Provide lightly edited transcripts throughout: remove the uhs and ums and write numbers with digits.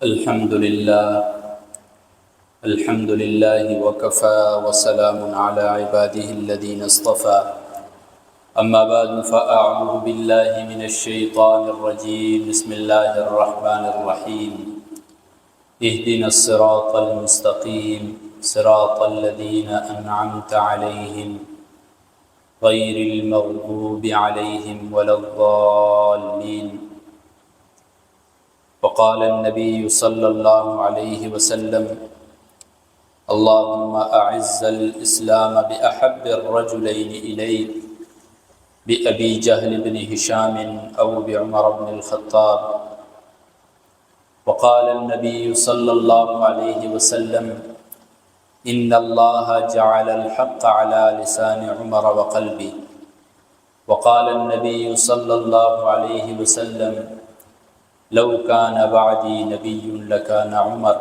الحمد لله وكفى وسلام على عباده الذين اصطفى أما بعد فأعوذ بالله من الشيطان الرجيم بسم الله الرحمن الرحيم اهدنا الصراط المستقيم صراط الذين أنعمت عليهم غير المغضوب عليهم ولا الضالين وقال النبي صلى الله عليه وسلم اللهم أعز الإسلام بأحب الرجلين إليك بأبي جهل بن هشام أو بعمر بن الخطاب وقال النبي صلى الله عليه وسلم إن الله جعل الحق على لسان عمر وقلبه وقال النبي صلى الله عليه وسلم لو كان بعدي نبي لكان عمر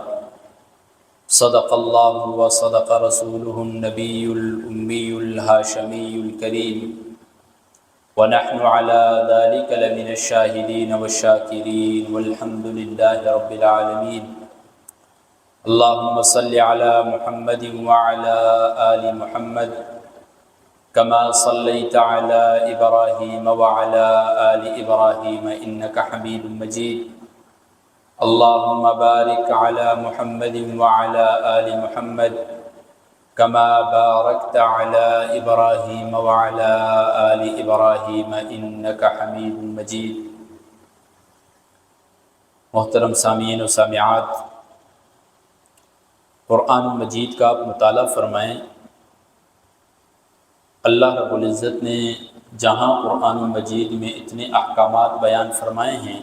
صدق الله وصدق رسوله النبي الأمي الهاشمي الكريم ونحن على ذلك لمن الشاهدين والشاكرين والحمد لله رب العالمين اللهم صل على محمد وعلى آل محمد كما صليت على إبراهيم وعلى آل إبراهيم إنك حميد مجيد اللهم بارك على محمد وعلى آل محمد كما باركت على إبراهيم وعلى آل إبراهيم إنك حميد مجيد. محترم سامعین و سامعات، قرآن مجید کا آپ مطالعہ فرمائیں. اللہ رب العزت نے جہاں قرآن مجید میں اتنے احکامات بیان فرمائے ہیں،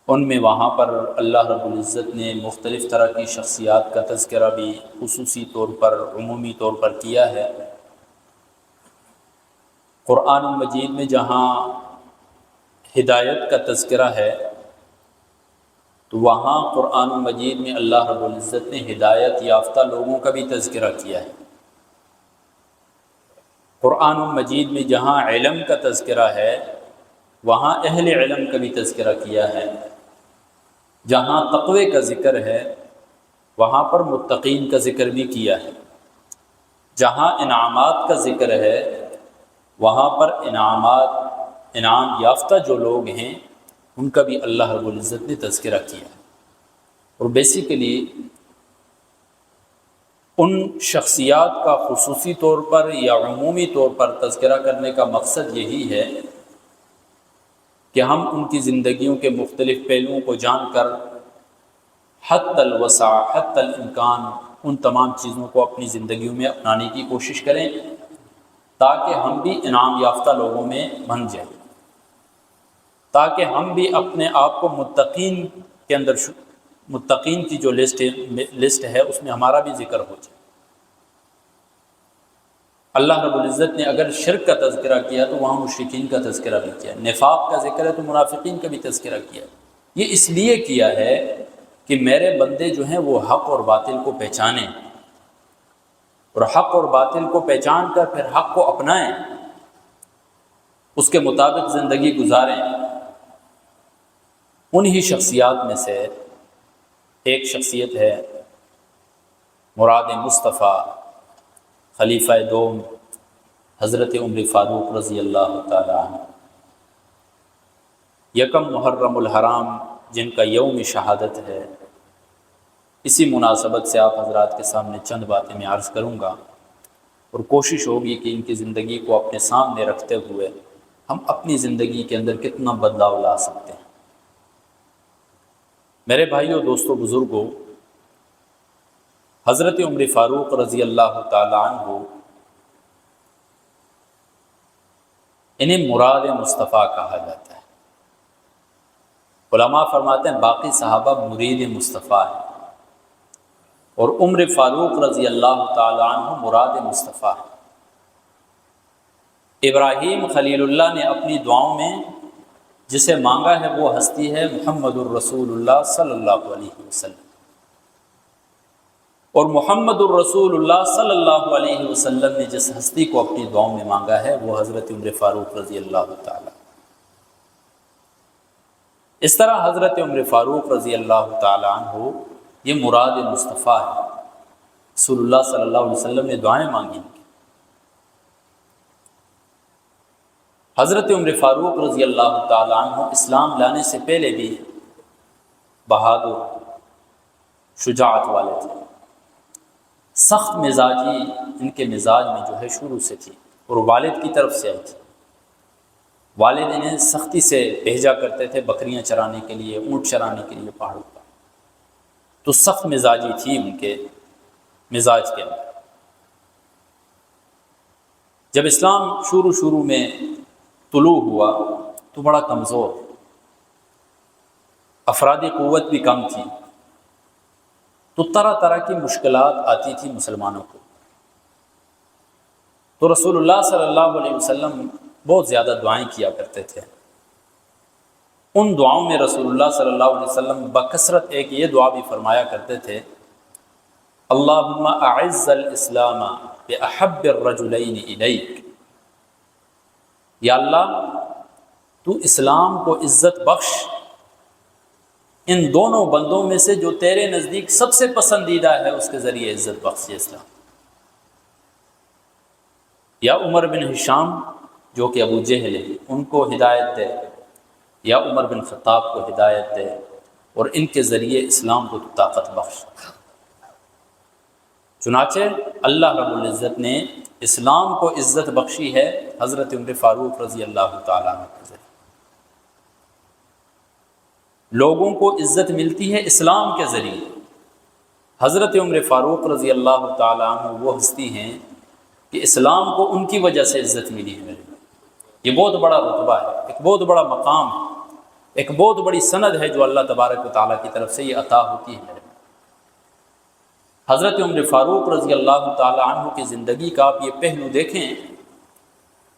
ان میں وہاں پر اللہ رب العزت نے مختلف طرح کی شخصیات کا تذکرہ بھی خصوصی طور پر، عمومی طور پر کیا ہے. قرآن مجید میں جہاں ہدایت کا تذکرہ ہے تو وہاں قرآن مجید میں اللہ رب العزت نے ہدایت یافتہ لوگوں کا بھی تذکرہ کیا ہے. قرآن مجید میں جہاں علم کا تذکرہ ہے وہاں اہل علم کا بھی تذکرہ کیا ہے. جہاں تقوی کا ذکر ہے وہاں پر متقین کا ذکر بھی کیا ہے. جہاں انعامات کا ذکر ہے وہاں پر انعام یافتہ جو لوگ ہیں ان کا بھی اللہ رب العزت نے تذکرہ کیا ہے. اور بیسیکلی ان شخصیات کا خصوصی طور پر یا عمومی طور پر تذکرہ کرنے کا مقصد یہی ہے کہ ہم ان کی زندگیوں کے مختلف پہلوؤں کو جان کر حتی الوسع حتی الامکان ان تمام چیزوں کو اپنی زندگیوں میں اپنانے کی کوشش کریں تاکہ ہم بھی انعام یافتہ لوگوں میں بن جائیں، تاکہ ہم بھی اپنے آپ کو متقین کے اندر متقین کی جو لسٹ ہے اس میں ہمارا بھی ذکر ہو جائے. اللہ رب العزت نے اگر شرک کا تذکرہ کیا تو وہاں مشرکین کا تذکرہ بھی کیا. نفاق کا ذکر ہے تو منافقین کا بھی تذکرہ کیا. یہ اس لیے کیا ہے کہ میرے بندے جو ہیں وہ حق اور باطل کو پہچانیں اور حق اور باطل کو پہچان کر پھر حق کو اپنائیں، اس کے مطابق زندگی گزاریں. انہی شخصیات میں سے ایک شخصیت ہے مراد مصطفیٰ خلیفہ دوم حضرت عمر فاروق رضی اللہ تعالی عنہ. یکم محرم الحرام جن کا یوم شہادت ہے، اسی مناسبت سے آپ حضرات کے سامنے چند باتیں میں عرض کروں گا اور کوشش ہوگی کہ ان کی زندگی کو اپنے سامنے رکھتے ہوئے ہم اپنی زندگی کے اندر کتنا بدلاؤ لا سکتے ہیں. میرے بھائیوں، دوستوں، بزرگوں، حضرت عمر فاروق رضی اللہ تعالی عنہ انہیں مراد مصطفیٰ کہا جاتا ہے. علماء فرماتے ہیں باقی صحابہ مرید مصطفیٰ ہیں اور عمر فاروق رضی اللہ تعالی عنہ مراد مصطفیٰ ہیں. ابراہیم خلیل اللہ نے اپنی دعاؤں میں جسے مانگا ہے وہ ہستی ہے محمد الرسول اللہ صلی اللہ علیہ وسلم، اور محمد الرسول اللہ صلی اللہ علیہ وسلم نے جس ہستی کو اپنی دعاؤں میں مانگا ہے وہ حضرت عمر فاروق رضی اللہ تعالی. اس طرح حضرت عمر فاروق رضی اللہ تعالیٰ عنہ یہ مراد مصطفیٰ ہے، رسول اللہ صلی اللہ علیہ وسلم نے دعائیں مانگی۔ حضرت عمر فاروق رضی اللہ تعالیٰ عنہ اسلام لانے سے پہلے بھی بہادر، شجاعت والے تھے، سخت مزاجی ان کے مزاج میں جو ہے شروع سے تھی، اور والد کی طرف سے آئی تھی۔ والد انہیں سختی سے بھیجا کرتے تھے بکریاں چرانے کے لیے، اونٹ چرانے کے لیے پہاڑوں پر، تو سخت مزاجی تھی ان کے مزاج کے اندر۔ جب اسلام شروع میں طلوع ہوا تو بڑا کمزور، افرادی قوت بھی کم تھی، تو طرح طرح کی مشکلات آتی تھی مسلمانوں کو۔ تو رسول اللہ صلی اللہ علیہ وسلم بہت زیادہ دعائیں کیا کرتے تھے۔ ان دعاؤں میں رسول اللہ صلی اللہ علیہ وسلم بکثرت ایک یہ دعا بھی فرمایا کرتے تھے، اللہم اعز الاسلام باحب الرجلین الیک، یا اللہ تو اسلام کو عزت بخش ان دونوں بندوں میں سے جو تیرے نزدیک سب سے پسندیدہ ہے، اس کے ذریعے عزت بخش اسلام۔ یا عمر بن ہشام جو کہ ابو جہل ہے، ان کو ہدایت دے، یا عمر بن خطاب کو ہدایت دے، اور ان کے ذریعے اسلام کو طاقت بخش۔ چنانچہ اللہ رب العزت نے اسلام کو عزت بخشی ہے حضرت عمر فاروق رضی اللہ تعالیٰ عنہ کے ذریعے۔ لوگوں کو عزت ملتی ہے اسلام کے ذریعے۔ حضرت عمر فاروق رضی اللہ تعالیٰ عنہ وہ ہستی ہیں کہ اسلام کو ان کی وجہ سے عزت ملی ہے میرے۔ یہ بہت بڑا رتبہ ہے، ایک بہت بڑا مقام ہے، ایک بہت بڑی سند ہے جو اللہ تبارک و تعالیٰ کی طرف سے یہ عطا ہوتی ہے میرے۔ حضرت عمر فاروق رضی اللہ تعالیٰ عنہ کی زندگی کا آپ یہ پہلو دیکھیں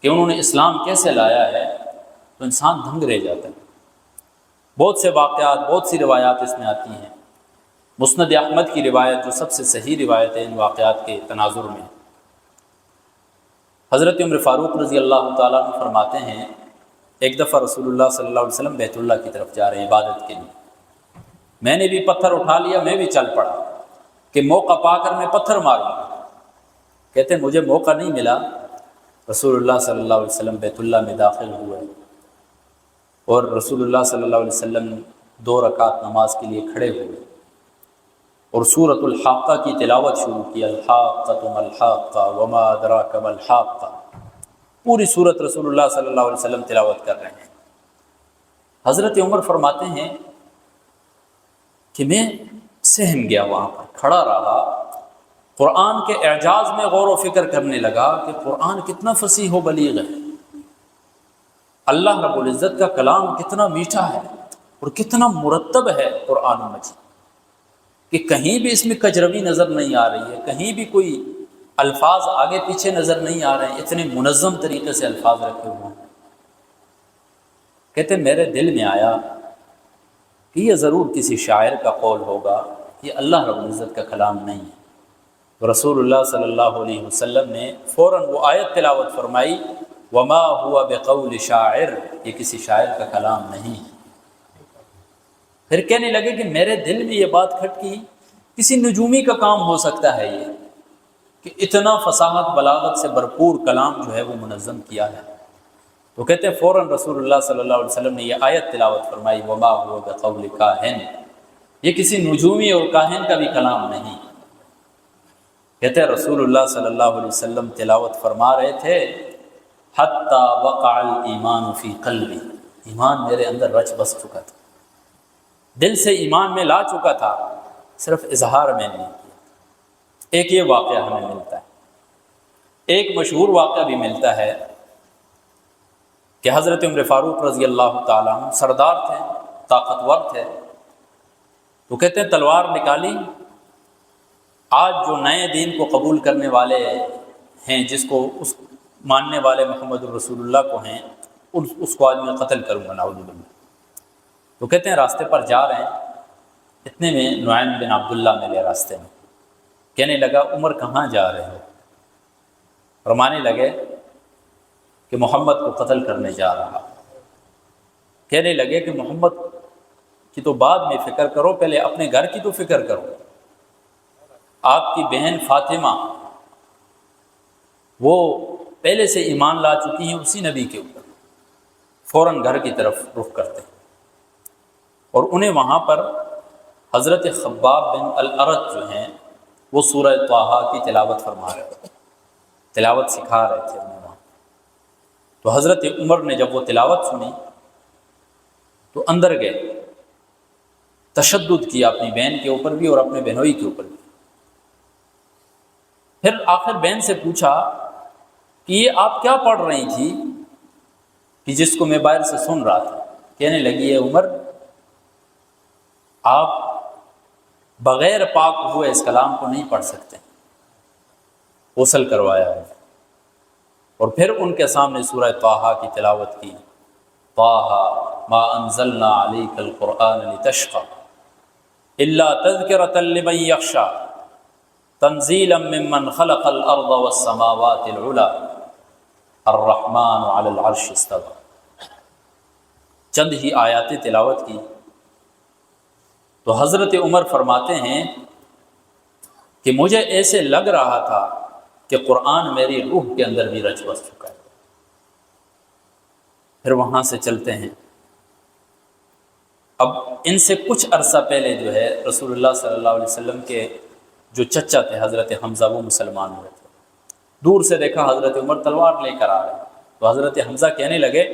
کہ انہوں نے اسلام کیسے لایا ہے تو انسان دھنگ رہ جاتا ہے۔ بہت سے واقعات، بہت سی روایات اس میں آتی ہیں۔ مسند احمد کی روایت جو سب سے صحیح روایت ہے ان واقعات کے تناظر میں، حضرت عمر فاروق رضی اللہ تعالیٰ عنہ فرماتے ہیں ایک دفعہ رسول اللہ صلی اللہ علیہ وسلم بیت اللہ کی طرف جا رہے ہیں عبادت کے لیے، میں نے بھی پتھر اٹھا لیا، میں بھی چل پڑا کہ موقع پا کر میں پتھر ماروں۔ کہتے ہیں مجھے موقع نہیں ملا، رسول اللہ صلی اللہ علیہ وسلم بیت اللہ میں داخل ہوئے اور رسول اللہ صلی اللہ علیہ وسلم 2 رکعت نماز کے لیے کھڑے ہوئے اور سورۃ الحاقہ کی تلاوت شروع کی، الحاقۃ ما الحاقہ وما ادراک ما الحاقہ، پوری سورت رسول اللہ صلی اللہ علیہ وسلم تلاوت کر رہے ہیں۔ حضرت عمر فرماتے ہیں کہ میں سہم گیا، وہاں پر کھڑا رہا، قرآن کے اعجاز میں غور و فکر کرنے لگا کہ قرآن کتنا فصیح و بلیغ ہے، اللہ رب العزت کا کلام کتنا میٹھا ہے اور کتنا مرتب ہے قرآن مجید، کہ کہیں بھی اس میں کجروی نظر نہیں آ رہی ہے، کہیں بھی کوئی الفاظ آگے پیچھے نظر نہیں آ رہے ہیں، اتنے منظم طریقے سے الفاظ رکھے ہوئے ہیں۔ کہتے میرے دل میں آیا کہ یہ ضرور کسی شاعر کا قول ہوگا، یہ اللہ رب العزت کا کلام نہیں ہے۔ تو رسول اللہ صلی اللہ علیہ وسلم نے فوراً وہ آیت تلاوت فرمائی، وما ہوا بقول شاعر، یہ کسی شاعر کا کلام نہیں ہے۔ پھر کہنے لگے کہ میرے دل میں یہ بات کھٹکی، کسی نجومی کا کام ہو سکتا ہے یہ، کہ اتنا فصاحت بلاغت سے بھرپور کلام جو ہے وہ منظم کیا ہے۔ تو کہتے ہیں فوراً رسول اللہ صلی اللہ علیہ وسلم نے یہ آیت تلاوت فرمائی، وما ہوا بقول کاہن، یہ کسی نجومی اور کاہن کا بھی کلام نہیں۔ کہتے ہیں رسول اللہ صلی اللہ علیہ وسلم تلاوت فرما رہے تھے، حتی وقع الایمان فی قلبی، ایمان میرے اندر رچ بس چکا تھا، دل سے ایمان میں لا چکا تھا، صرف اظہار میں نہیں کیا۔ ایک یہ واقعہ ہمیں ملتا ہے۔ ایک مشہور واقعہ بھی ملتا ہے کہ حضرت عمر فاروق رضی اللہ تعالیٰ عنہ سردار تھے، طاقتور تھے، تو کہتے ہیں تلوار نکالی، آج جو نئے دین کو قبول کرنے والے ہیں، جس کو اس ماننے والے محمد الرسول اللہ کو ہیں، اس کو آج میں قتل کروں گا نعوذ باللہ۔ تو کہتے ہیں راستے پر جا رہے ہیں، اتنے میں نعیم بن عبداللہ ملے راستے میں، کہنے لگا عمر کہاں جا رہے ہو؟ فرمانے لگے کہ محمد کو قتل کرنے جا رہا۔ کہنے لگے کہ محمد کی تو بعد میں فکر کرو، پہلے اپنے گھر کی تو فکر کرو۔ آپ کی بہن فاطمہ وہ پہلے سے ایمان لا چکی ہیں اسی نبی کے اوپر، فوراً گھر کی طرف رخ کرتے ہیں، اور انہیں وہاں پر حضرت خباب بن الارت جو ہیں وہ سورہ طٰہٰ کی تلاوت فرما رہے تھے، تلاوت سکھا رہے تھے انہیں وہاں۔ تو حضرت عمر نے جب وہ تلاوت سنی تو اندر گئے، تشدد کیا اپنی بہن کے اوپر بھی اور اپنے بہنوئی کے اوپر بھی۔ پھر آخر بہن سے پوچھا کہ یہ آپ کیا پڑھ رہی تھی کہ جس کو میں باہر سے سن رہا تھا؟ کہنے لگی ہے عمر، آپ بغیر پاک ہوئے اس کلام کو نہیں پڑھ سکتے، غسل کروایا ہے۔ اور پھر ان کے سامنے سورہ طٰہٰ کی تلاوت کی، طٰہٰ ما انزلنا علیک القرآن لتشقى الا تذکرۃ لمن یخشی تنزیلا ممن خلق الارض والسماوات العلی الرحمن علی العرش استوی۔ چند ہی آیات تلاوت کی تو حضرت عمر فرماتے ہیں کہ مجھے ایسے لگ رہا تھا کہ قرآن میری روح کے اندر بھی رچ بس چکا ہے۔ پھر وہاں سے چلتے ہیں، اب ان سے کچھ عرصہ پہلے جو ہے رسول اللہ صلی اللہ علیہ وسلم کے جو چچا تھے حضرت حمزہ وہ مسلمان ہوئے تھے۔ دور سے دیکھا حضرت عمر تلوار لے کر آ رہے، تو حضرت حمزہ کہنے لگے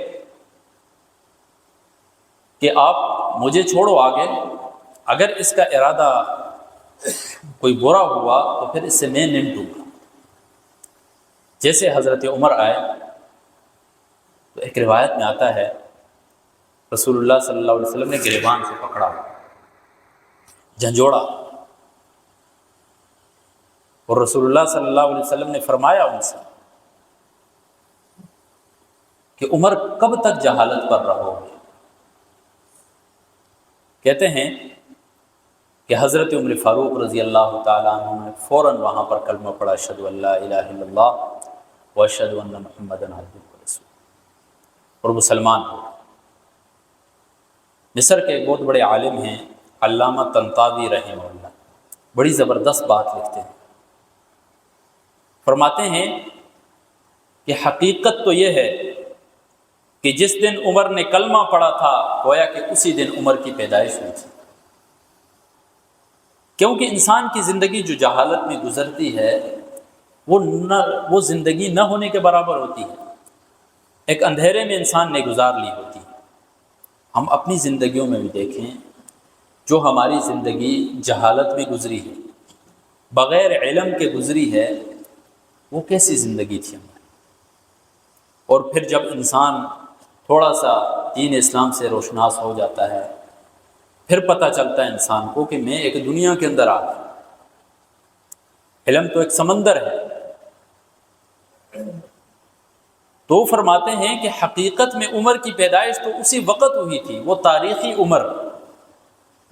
کہ آپ مجھے چھوڑو آگے، اگر اس کا ارادہ کوئی برا ہوا تو پھر اس سے میں نمٹوں گا۔ جیسے حضرت عمر آئے تو ایک روایت میں آتا ہے رسول اللہ صلی اللہ علیہ وسلم نے گریبان سے پکڑا، جھنجھوڑا، اور رسول اللہ صلی اللہ علیہ وسلم نے فرمایا ان سے کہ عمر کب تک جہالت پر رہو گے؟ کہتے ہیں کہ حضرت عمر فاروق رضی اللہ تعالیٰ عنہ نے فوراً وہاں پر کلمہ پڑھا، اشہد ان لا الہ الا اللہ واشہد ان محمدًا عبدہ ورسولہ، اور مسلمان ہو۔ مصر کے ایک بہت بڑے عالم ہیں علامہ طنطاوی رحمہ اللہ، بڑی زبردست بات لکھتے ہیں، فرماتے ہیں کہ حقیقت تو یہ ہے کہ جس دن عمر نے کلمہ پڑھا تھا گویا کہ اسی دن عمر کی پیدائش ہوئی تھی، کیونکہ انسان کی زندگی جو جہالت میں گزرتی ہے وہ زندگی نہ ہونے کے برابر ہوتی ہے، ایک اندھیرے میں انسان نے گزار لی ہوتی ہے۔ ہم اپنی زندگیوں میں بھی دیکھیں، جو ہماری زندگی جہالت میں گزری ہے، بغیر علم کے گزری ہے، وہ کیسی زندگی تھی ہماری۔ اور پھر جب انسان تھوڑا سا دین اسلام سے روشناس ہو جاتا ہے، پھر پتہ چلتا ہے انسان کو کہ میں ایک دنیا کے اندر آ گیا۔ علم تو ایک سمندر ہے۔ تو فرماتے ہیں کہ حقیقت میں عمر کی پیدائش تو اسی وقت ہوئی تھی، وہ تاریخی عمر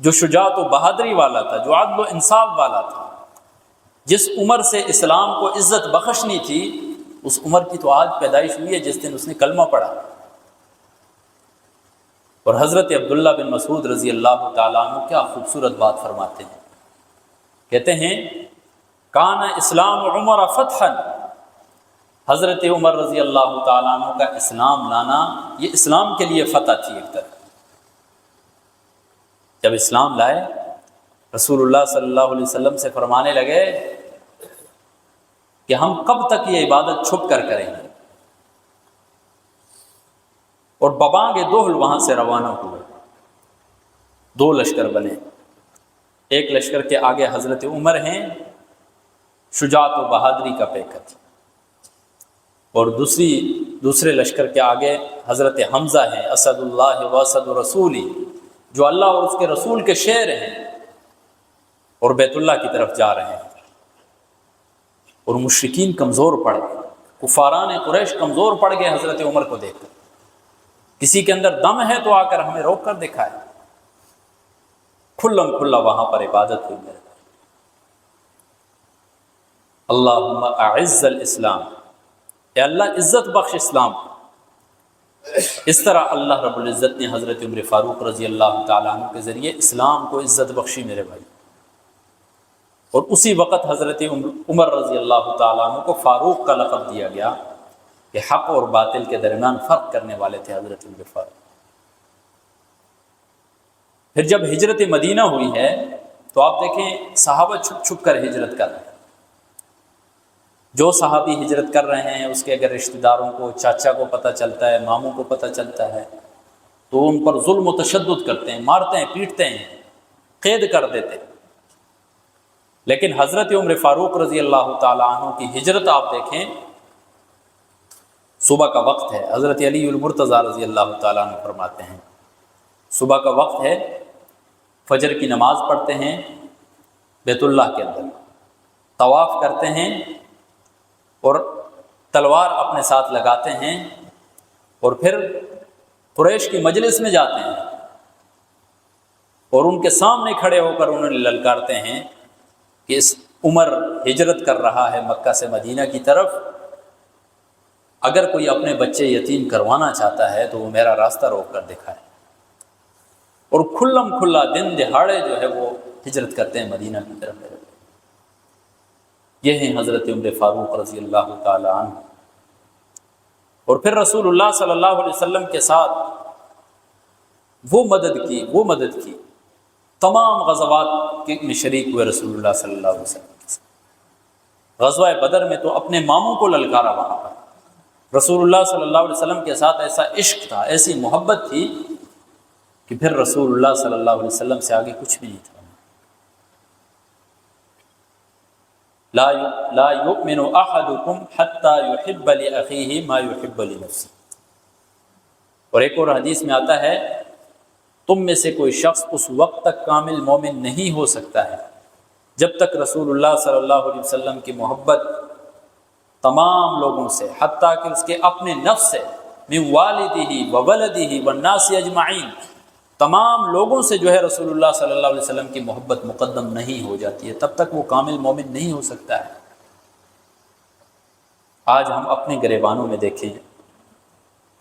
جو شجاعت و بہادری والا تھا، جو عدل و انصاف والا تھا، جس عمر سے اسلام کو عزت بخشنی تھی، اس عمر کی تو آج پیدائش ہوئی ہے جس دن اس نے کلمہ پڑھا۔ اور حضرت عبداللہ بن مسعود رضی اللہ تعالیٰ عنہ کیا خوبصورت بات فرماتے ہیں، کہتے ہیں کان اسلام عمر فتحا، حضرت عمر رضی اللہ تعالیٰ عنہ کا اسلام لانا یہ اسلام کے لیے فتح تھی۔ ایک طرح جب اسلام لائے رسول اللہ صلی اللہ علیہ وسلم سے فرمانے لگے کہ ہم کب تک یہ عبادت چھپ کر کریں گے، اور ببانگ دوہل وہاں سے روانہ ہوئے۔ دو لشکر بنے، ایک لشکر کے آگے حضرت عمر ہیں، شجاعت و بہادری کا پیکر، اور دوسرے لشکر کے آگے حضرت حمزہ ہیں، اسد اللہ و اسد رسولی، جو اللہ اور اس کے رسول کے شیر ہیں، اور بیت اللہ کی طرف جا رہے ہیں۔ اور مشرکین کمزور پڑ گئے، کفاران قریش کمزور پڑ گئے حضرت عمر کو دیکھ کر، کسی کے اندر دم ہے تو آ کر ہمیں روک کر دکھائے۔ کھلم کھلا وہاں پر عبادت ہوئی میرے۔ اللہم اعز الاسلام، اے اللہ عزت بخش اسلام، اس طرح اللہ رب العزت نے حضرت عمر فاروق رضی اللہ تعالیٰ عنہ کے ذریعے اسلام کو عزت بخشی میرے بھائی، اور اسی وقت حضرت عمر رضی اللہ تعالیٰ عنہ کو فاروق کا لقب دیا گیا کہ حق اور باطل کے درمیان فرق کرنے والے تھے حضرت عمر فاروق۔ پھر جب ہجرت مدینہ ہوئی ہے تو آپ دیکھیں صحابہ چھپ چھپ کر ہجرت کر رہے ہیں۔ جو صحابی ہجرت کر رہے ہیں اس کے اگر رشتہ داروں کو، چاچا کو پتہ چلتا ہے، ماموں کو پتہ چلتا ہے تو ان پر ظلم و تشدد کرتے ہیں، مارتے ہیں، پیٹتے ہیں، قید کر دیتے ہیں۔ لیکن حضرت عمر فاروق رضی اللہ تعالیٰ عنہ کی ہجرت آپ دیکھیں، صبح کا وقت ہے، حضرت علی المرتضیٰ رضی اللہ تعالیٰ عنہ فرماتے ہیں صبح کا وقت ہے، فجر کی نماز پڑھتے ہیں بیت اللہ کے اندر، طواف کرتے ہیں اور تلوار اپنے ساتھ لگاتے ہیں، اور پھر قریش کی مجلس میں جاتے ہیں اور ان کے سامنے کھڑے ہو کر انہیں للکارتے ہیں کہ اس عمر ہجرت کر رہا ہے مکہ سے مدینہ کی طرف، اگر کوئی اپنے بچے یتیم کروانا چاہتا ہے تو وہ میرا راستہ روک کر دکھائے۔ اور کھلم کھلا دن دہاڑے جو ہے وہ ہجرت کرتے ہیں مدینہ کی طرف۔ یہ ہیں حضرت عمر فاروق رضی اللہ تعالی عنہ۔ اور پھر رسول اللہ صلی اللہ علیہ وسلم کے ساتھ وہ مدد کی تمام غزوات میں شریک ہوئے رسول اللہ صلی اللہ علیہ وسلم کے ساتھ۔ غزوہ بدر میں تو اپنے ماموں کو للکارا وہاں پر۔ رسول اللہ صلی اللہ علیہ وسلم کے ساتھ ایسا عشق تھا، ایسی محبت تھی کہ پھر رسول اللہ صلی اللہ علیہ وسلم سے آگے کچھ بھی نہیں تھا۔ لا یؤمن احدکم حتی یحب لأخیہ ما یحب لنفسہ۔ اور ایک اور حدیث میں آتا ہے تم میں سے کوئی شخص اس وقت تک کامل مومن نہیں ہو سکتا ہے جب تک رسول اللہ صلی اللہ علیہ وسلم کی محبت تمام لوگوں سے، حتیٰ کہ اس کے اپنے نفس سے، من والدہ وولدہ والناس اجمعین، تمام لوگوں سے جو ہے رسول اللہ صلی اللہ علیہ وسلم کی محبت مقدم نہیں ہو جاتی ہے، تب تک وہ کامل مومن نہیں ہو سکتا ہے۔ آج ہم اپنے گریبانوں میں دیکھیں،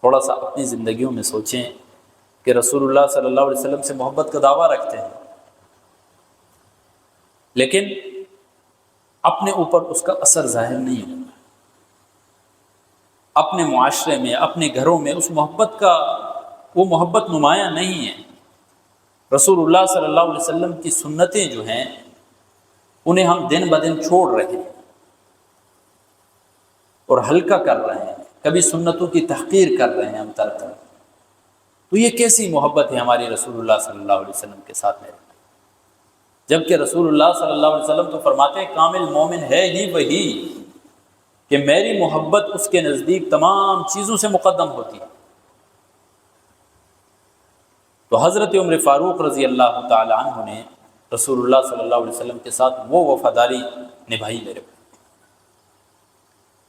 تھوڑا سا اپنی زندگیوں میں سوچیں کہ رسول اللہ صلی اللہ علیہ وسلم سے محبت کا دعویٰ رکھتے ہیں، لیکن اپنے اوپر اس کا اثر ظاہر نہیں ہوتا، اپنے معاشرے میں، اپنے گھروں میں اس محبت کا وہ محبت نمایاں نہیں ہے۔ رسول اللہ صلی اللہ علیہ وسلم کی سنتیں جو ہیں انہیں ہم دن بدن چھوڑ رہے ہیں اور ہلکا کر رہے ہیں، کبھی سنتوں کی تحقیر کر رہے ہیں ہم طرح طرح۔ تو یہ کیسی محبت ہے ہماری رسول اللہ صلی اللہ علیہ وسلم کے ساتھ میں؟ جبکہ رسول اللہ صلی اللہ علیہ وسلم تو فرماتے ہیں کامل مومن ہے ہی وہی کہ میری محبت اس کے نزدیک تمام چیزوں سے مقدم ہوتی ہے۔ تو حضرت عمر فاروق رضی اللہ تعالی عنہ نے رسول اللہ صلی اللہ علیہ وسلم کے ساتھ وہ وفاداری نبھائی میرے پاس۔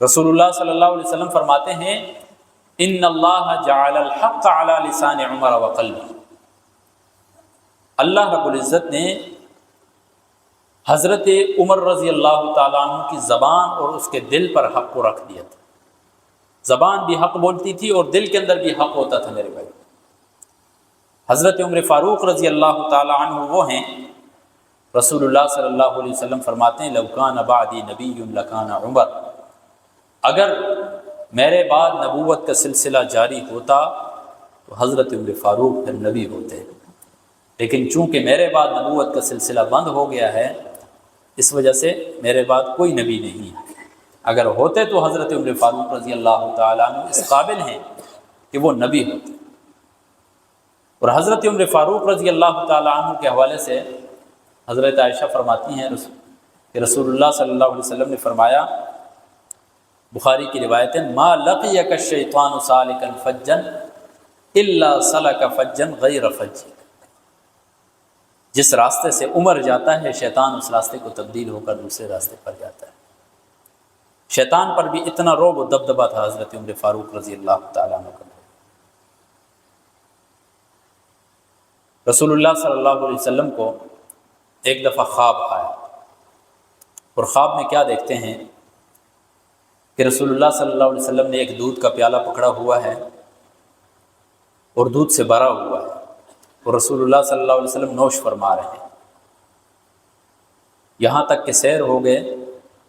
رسول اللہ صلی اللہ علیہ وسلم فرماتے ہیں ان اللہ جعل الحق علی لسان عمر وقلبہ، اللہ رب العزت نے حضرت عمر رضی اللہ تعالیٰ عنہ کی زبان اور اس کے دل پر حق کو رکھ دیا تھا۔ زبان بھی حق بولتی تھی اور دل کے اندر بھی حق ہوتا تھا میرے بھائی۔ حضرت عمر فاروق رضی اللہ تعالیٰ عنہ وہ ہیں، رسول اللہ صلی اللہ علیہ وسلم فرماتے ہیں لو کان بعدی نبی لکان عمر، اگر میرے بعد نبوت کا سلسلہ جاری ہوتا تو حضرت عمر فاروق پھر نبی ہوتے، لیکن چونکہ میرے بعد نبوت کا سلسلہ بند ہو گیا ہے اس وجہ سے میرے بعد کوئی نبی نہیں ہے۔ اگر ہوتے تو حضرت عمر فاروق رضی اللہ تعالیٰ عنہ اس قابل ہیں کہ وہ نبی ہوتے۔ اور حضرت عمر فاروق رضی اللہ تعالیٰ عنہ کے حوالے سے حضرت عائشہ فرماتی ہیں کہ رسول اللہ صلی اللہ علیہ وسلم نے فرمایا، بخاری کی روایت ہے، ما لقیک الشیطان سالکا فجا الا سلک فجا غیر فجک، جس راستے سے عمر جاتا ہے شیطان اس راستے کو تبدیل ہو کر دوسرے راستے پر جاتا ہے۔ شیطان پر بھی اتنا رعب و دبدبہ تھا حضرت عمر فاروق رضی اللہ تعالیٰ عنہ کا۔ رسول اللہ صلی اللہ علیہ وسلم کو ایک دفعہ خواب آیا، اور خواب میں کیا دیکھتے ہیں کہ رسول اللہ صلی اللہ علیہ وسلم نے ایک دودھ کا پیالہ پکڑا ہوا ہے اور دودھ سے بھرا ہوا ہے اور رسول اللہ صلی اللہ علیہ وسلم نوش فرما رہے ہیں، یہاں تک کہ سیر ہو گئے۔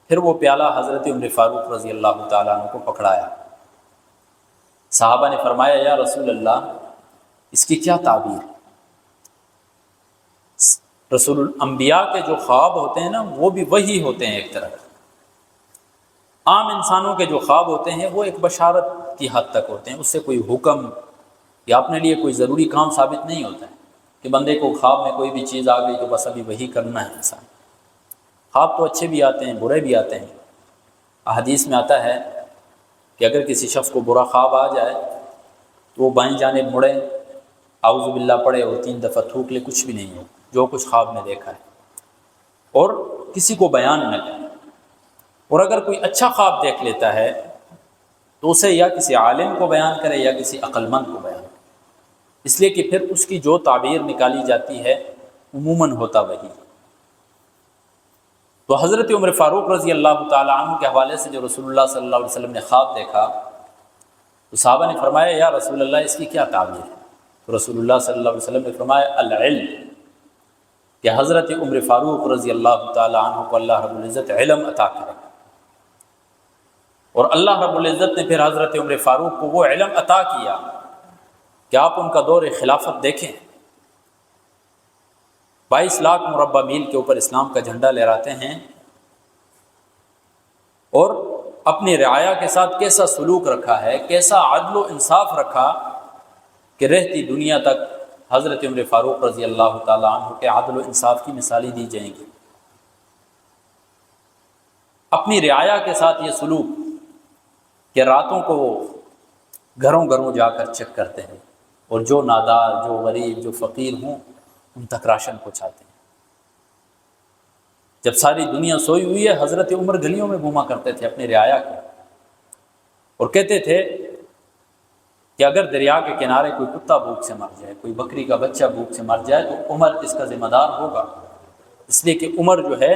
پھر وہ پیالہ حضرت عمر فاروق رضی اللہ تعالیٰ عنہ کو پکڑایا۔ صحابہ نے فرمایا یا رسول اللہ اس کی کیا تعبیر ہے؟ رسول الانبیاء کے جو خواب ہوتے ہیں نا وہ بھی وہی ہوتے ہیں، ایک طرح عام انسانوں کے جو خواب ہوتے ہیں وہ ایک بشارت کی حد تک ہوتے ہیں، اس سے کوئی حکم یا اپنے لیے کوئی ضروری کام ثابت نہیں ہوتا ہے کہ بندے کو خواب میں کوئی بھی چیز آ گئی تو بس ابھی وہی کرنا ہے انسان۔ خواب تو اچھے بھی آتے ہیں، برے بھی آتے ہیں۔ احادیث میں آتا ہے کہ اگر کسی شخص کو برا خواب آ جائے تو وہ بائیں جانب مڑے، اعوذ باللہ پڑھے اور 3 دفعہ تھوک لے، کچھ بھی نہیں ہو جو کچھ خواب میں دیکھا ہے، اور کسی کو بیان نہ کرے۔ اور اگر کوئی اچھا خواب دیکھ لیتا ہے تو اسے یا کسی عالم کو بیان کرے یا کسی عقل مند کو بیان کرے، اس لیے کہ پھر اس کی جو تعبیر نکالی جاتی ہے عموماً ہوتا وہی۔ تو حضرت عمر فاروق رضی اللہ تعالیٰ عنہ کے حوالے سے جو رسول اللہ صلی اللہ علیہ وسلم نے خواب دیکھا تو صحابہ نے فرمایا یا رسول اللہ اس کی کیا تعبیر ہے؟ تو رسول اللہ صلی اللہ علیہ وسلم نے فرمایا العلم، کہ حضرت عمر فاروق رضی اللہ تعالیٰ عنہ کو اللہ رب العزت علم عطا کرے، اور اللہ رب العزت نے پھر حضرت عمر فاروق کو وہ علم عطا کیا کہ آپ ان کا دور خلافت دیکھیں، 22 لاکھ مربع میل کے اوپر اسلام کا جھنڈا لہراتے ہیں، اور اپنی رعایا کے ساتھ کیسا سلوک رکھا ہے، کیسا عدل و انصاف رکھا کہ رہتی دنیا تک حضرت عمر فاروق رضی اللہ تعالیٰ عنہ کے عدل و انصاف کی مثالیں دی جائیں گی۔ اپنی رعایا کے ساتھ یہ سلوک کہ راتوں کو وہ گھروں گھروں جا کر چیک کرتے ہیں اور جو نادار، جو غریب، جو فقیر ہوں ان تک راشن پہنچاتے ہیں۔ جب ساری دنیا سوئی ہوئی ہے حضرت عمر گلیوں میں گھوما کرتے تھے اپنی رعایا کے، اور کہتے تھے کہ اگر دریا کے کنارے کوئی کتا بھوک سے مر جائے، کوئی بکری کا بچہ بھوک سے مر جائے تو عمر اس کا ذمہ دار ہوگا، اس لیے کہ عمر جو ہے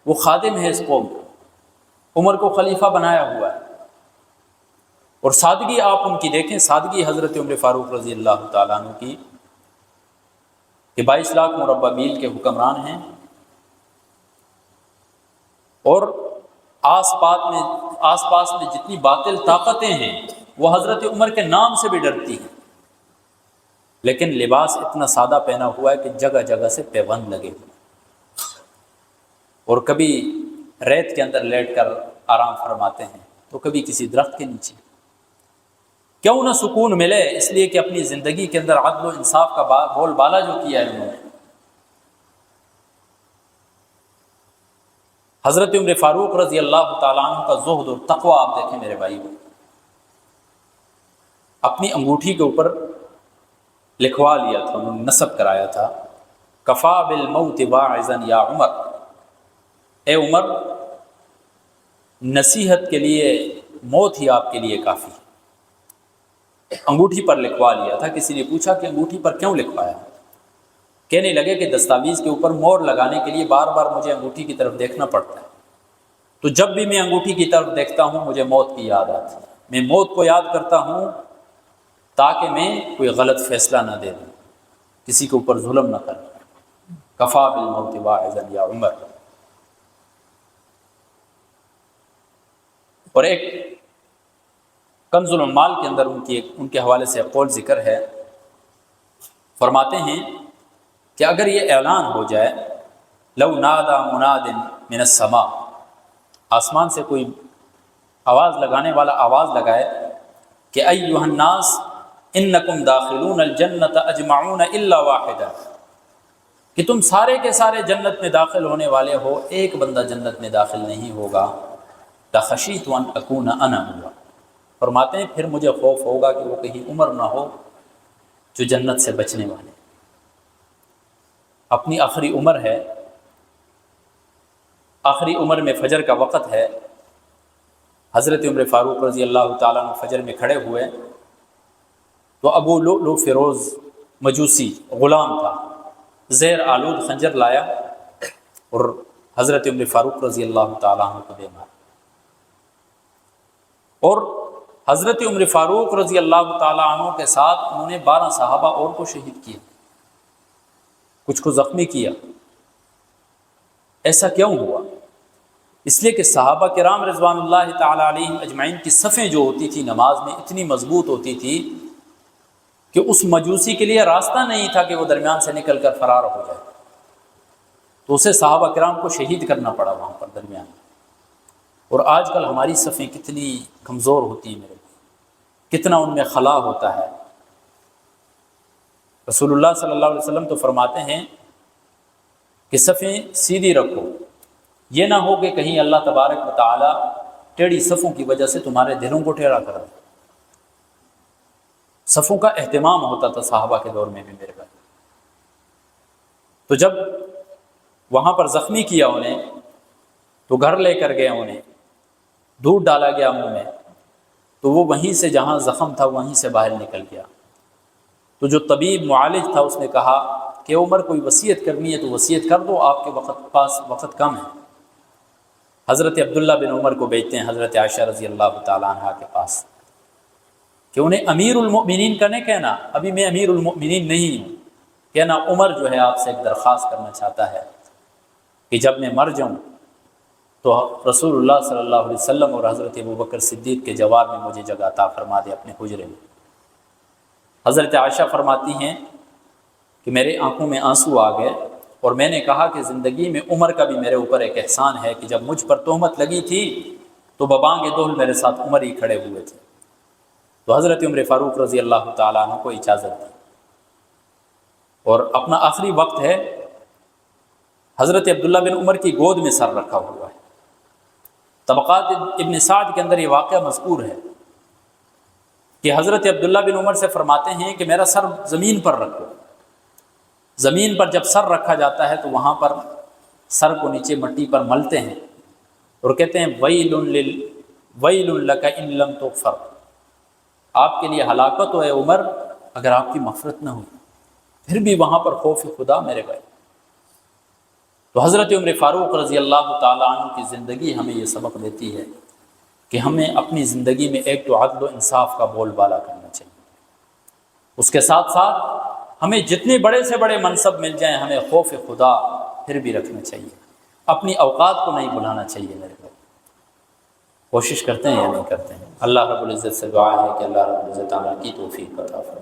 وہ خادم ہے اس قوم کا، عمر کو خلیفہ بنایا ہوا ہے۔ اور سادگی آپ ان کی دیکھیں، سادگی حضرت عمر فاروق رضی اللہ تعالیٰ عنہ کی کہ 22 لاکھ مربع میل کے حکمران ہیں، اور آس پاس میں جتنی باطل طاقتیں ہیں وہ حضرت عمر کے نام سے بھی ڈرتی ہیں، لیکن لباس اتنا سادہ پہنا ہوا ہے کہ جگہ جگہ سے پیوند لگے ہوئے، اور کبھی ریت کے اندر لیٹ کر آرام فرماتے ہیں تو کبھی کسی درخت کے نیچے۔ کیوں نہ سکون ملے؟ اس لیے کہ اپنی زندگی کے اندر عدل و انصاف کا بول بالا جو کیا ہے انہوں نے۔ حضرت عمر فاروق رضی اللہ تعالیٰ عنہ کا زہد اور تقوی آپ دیکھیں میرے بھائی، اپنی انگوٹھی کے اوپر لکھوا لیا تھا، انہوں نے نصب کرایا تھا کفا بالموت واعظا یا عمر، اے عمر نصیحت کے لیے موت ہی آپ کے لیے کافی ہے۔ انگوٹھی پر لکھوا لیا تھا۔ کسی نے پوچھا کہ انگوٹھی پر کیوں لکھوایا؟ کہنے لگے کہ دستاویز کے اوپر مور لگانے کے لیے بار بار مجھے انگوٹھی کی طرف دیکھنا پڑتا ہے، تو جب بھی میں انگوٹھی کی طرف دیکھتا ہوں مجھے موت کی یاد آتی ہے، میں موت کو یاد کرتا ہوں تاکہ میں کوئی غلط فیصلہ نہ دے دوں، کسی کے اوپر ظلم نہ کروں۔ کفا بالموت واعظا یا عمر۔ اور ایک کنز العمال کے اندر ان کے حوالے سے قول ذکر ہے، فرماتے ہیں کہ اگر یہ اعلان ہو جائے لو نادى مناد من السماء، آسمان سے کوئی آواز لگانے والا آواز لگائے کہ ایھا الناس انکم داخلون الجنۃ اجمعون الا واحدا، کہ تم سارے کے سارے جنت میں داخل ہونے والے ہو، ایک بندہ جنت میں داخل نہیں ہوگا، لخشیت ان اکون انا ہوا، فرماتے ہیں پھر مجھے خوف ہوگا کہ وہ کہیں عمر نہ ہو جو جنت سے بچنے والے، اپنی آخری عمر ہے، آخری عمر میں فجر کا وقت ہے۔ حضرت عمر فاروق رضی اللہ تعالیٰ عنہ فجر میں کھڑے ہوئے تو ابو لؤلؤ فیروز مجوسی غلام تھا، زیر آلود خنجر لایا اور حضرت عمر فاروق رضی اللہ تعالیٰ عنہ کو دے مارا، اور حضرت عمر فاروق رضی اللہ تعالیٰ عنہ کے ساتھ انہوں نے 12 صحابہ اور کو شہید کیا، کچھ کو زخمی کیا۔ ایسا کیوں ہوا؟ اس لیے کہ صحابہ کرام رضوان اللہ تعالیٰ علیہم اجمعین کی صفیں جو ہوتی تھی نماز میں اتنی مضبوط ہوتی تھی کہ اس مجوسی کے لیے راستہ نہیں تھا کہ وہ درمیان سے نکل کر فرار ہو جائے، تو اسے صحابہ کرام کو شہید کرنا پڑا وہاں پر درمیان میں۔ اور آج کل ہماری صفیں کتنی کمزور ہوتی ہیں میرے بھائی، کتنا ان میں خلا ہوتا ہے۔ رسول اللہ صلی اللہ علیہ وسلم تو فرماتے ہیں کہ صفیں سیدھی رکھو، یہ نہ ہو کہ کہیں اللہ تبارک و تعالی ٹیڑھی صفوں کی وجہ سے تمہارے دلوں کو ٹیڑھا کر دے۔ صفوں کا اہتمام ہوتا تھا صحابہ کے دور میں بھی میرے بھائی۔ تو جب وہاں پر زخمی کیا انہیں تو گھر لے کر گئے، انہیں دودھ ڈالا گیا منہ میں، تو وہ وہیں سے جہاں زخم تھا وہیں سے باہر نکل گیا۔ تو جو طبیب معالج تھا اس نے کہا کہ عمر کوئی وصیت کرنی ہے تو وصیت کر دو، آپ کے پاس وقت کم ہے۔ حضرت عبداللہ بن عمر کو بھیجتے ہیں حضرت عائشہ رضی اللہ تعالیٰ عنہ کے پاس کہ انہیں امیر المؤمنین کا نہیں کہنا، ابھی میں امیر المؤمنین نہیں ہوں، کہنا عمر جو ہے آپ سے ایک درخواست کرنا چاہتا ہے کہ جب میں مر جاؤں تو رسول اللہ صلی اللہ علیہ وسلم اور حضرت ابوبکر صدیق کے جوار میں مجھے جگہ عطا فرما دے اپنے حجرے میں۔ حضرت عائشہ فرماتی ہیں کہ میرے آنکھوں میں آنسو آ گئے اور میں نے کہا کہ زندگی میں عمر کا بھی میرے اوپر ایک احسان ہے کہ جب مجھ پر تہمت لگی تھی تو ببانگ دہل میرے ساتھ عمر ہی کھڑے ہوئے تھے۔ تو حضرت عمر فاروق رضی اللہ تعالیٰ عنہ کو اجازت دی، اور اپنا آخری وقت ہے حضرت عبداللہ بن عمر کی گود میں سر رکھا ہوا ہے۔ طبقات ابن سعد کے اندر یہ واقعہ مذکور ہے کہ حضرت عبداللہ بن عمر سے فرماتے ہیں کہ میرا سر زمین پر رکھو۔ زمین پر جب سر رکھا جاتا ہے تو وہاں پر سر کو نیچے مٹی پر ملتے ہیں اور کہتے ہیں ویل لک ان لم تغفر، آپ کے لیے ہلاکت ہو اے عمر اگر آپ کی مغفرت نہ ہو۔ پھر بھی وہاں پر خوف خدا میرے بھائی۔ تو حضرت عمر فاروق رضی اللہ تعالیٰ عنہ کی زندگی ہمیں یہ سبق دیتی ہے کہ ہمیں اپنی زندگی میں ایک تو عدل و انصاف کا بول بالا کرنا چاہیے، اس کے ساتھ ساتھ ہمیں جتنے بڑے سے بڑے منصب مل جائیں ہمیں خوف خدا پھر بھی رکھنا چاہیے، اپنی اوقات کو نہیں بھلانا چاہیے میرے بھائی۔ کوشش کرتے ہیں یا نہیں کرتے ہیں؟ اللہ رب العزت سے دعا ہے کہ اللہ رب العزت عمل کی توفیق عطا فرمائے۔